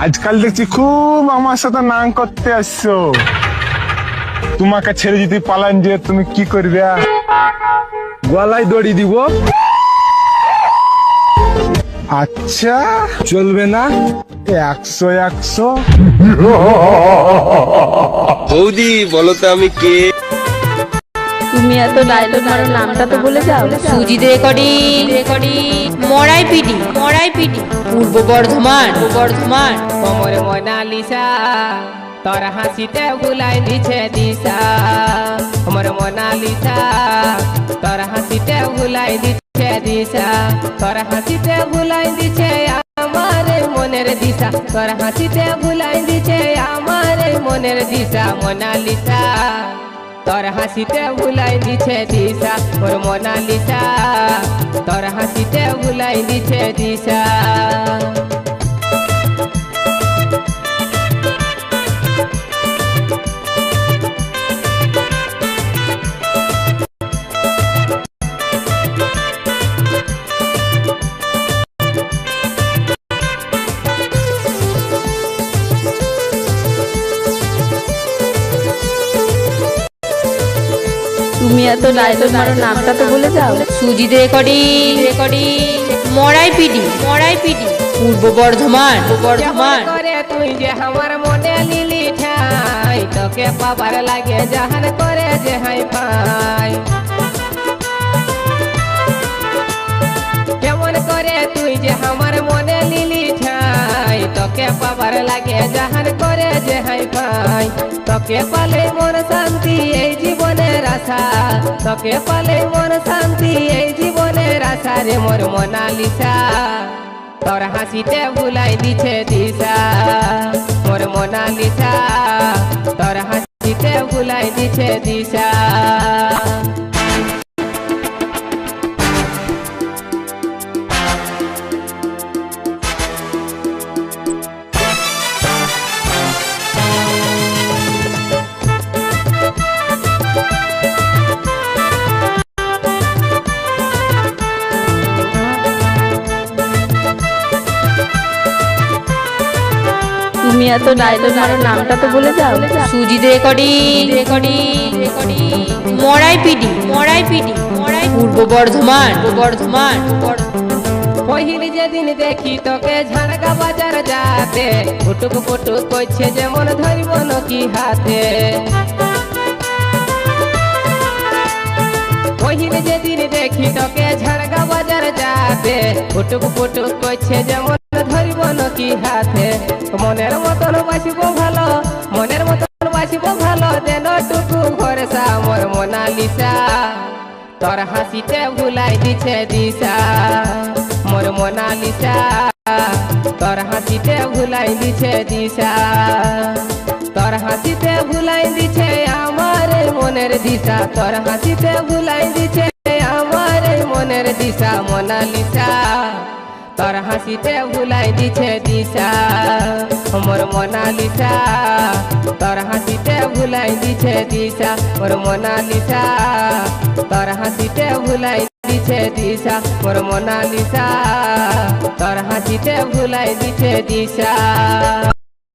আজকাল দেখছি খুব আমার সাথে নাং করতে আসছো। তোমাকে ছেড়ে যদি পালান যে তুমি কি করবে? গলায় দড়ি দিব। আচ্ছা চলবে না? 100 বৌদি বলো তো আমি কে? তুমি এত ডায়লগ মারো, নামটা তো বলে যাও। সুজিত রেকর্ডিং মরাই পিটি পূর্ব বর্ধমান কোমরে মোনালিসা তোর হাসিতে ভুলাই দিছে দিশা। কোমরে মোনালিসা তোর হাসিতে ভুলাই দিছে দিশা। তোর হাসিতে ভুলাই দিছে আমার মনের দিশা। তোর হাসিতে ভুলাই দিছে আমার মনের দিশা। মোনালিসা তোর হাসিতে ভুলাই দিছে দিশা। মোর মোনালিসা তোর হাসিতে ভুলাই দিছে দিশা। তুমি এত ডায়লগ মারো, নামটা তো বলে যাও। সুজিত রেকর্ডিং মরাই পিটি পূর্ব বর্ধমান করে তুই যে আমার মনে লিলি ঠাই। তোকে পাবার লাগে জাহান করে যে হাই পাই। কেমন করে তুই যে আমার মনে লিলি ঠাই। তোকে পাবার লাগে জাহান করে যে হাই পাই। তোকে পালে মন শান্তি এই জীবনের আশা। তোকে পালে মন শান্তি এই জীবনের আশা রে মোর মোনালিসা তোর হাসিতে ভুলাই দিছে দিশা। মোর মোনালিসা তোর হাসিতে ভুলাই দিছে দিশা। তুমি এত ডায়লগ মারো, নামটা তো বলে যাও। সুজিত রেকর্ডিং মরাই পিটি পূর্ব বর্ধমান পহিলি যেদিন দেখি তোকে ঝাড়গা বাজার যাতে। ফুটুক করছে যেমন ধরিব নকি হাতে। পহিলি যেদিন দেখি তোকে ঝাড়গা বাজার যাতে। ফুটুক করছে যেমন ধরিব নকি হাতে। মনের মতন বাসিব ভালো, মনের মতন বাসিব ভালো। যেন টুকু ভরসা মোর মোনালিসা তোর হাসিতে ভুলাই দিছে দিশা। মোর মোনালিসা তোর হাসিতে ভুলাই দিছে দিশা। তোর হাসিতে ভুলাই দিছে আমার মনের দিশা। তোর হাসিতে ভুলাই দিছে আমার মনের দিশা। মোনালিসা তোর হাসিতে ভুলাই দিছে দিশা। মোর মোনালিসা তোর হাসিতে ভুলাই দিছে দিশা। মোর মোনালিসা তোর হাসিতে ভুলাই দিছে দিশা। মোর মোনালিসা তোর হাসিতে ভুলাই দিছে দিশা।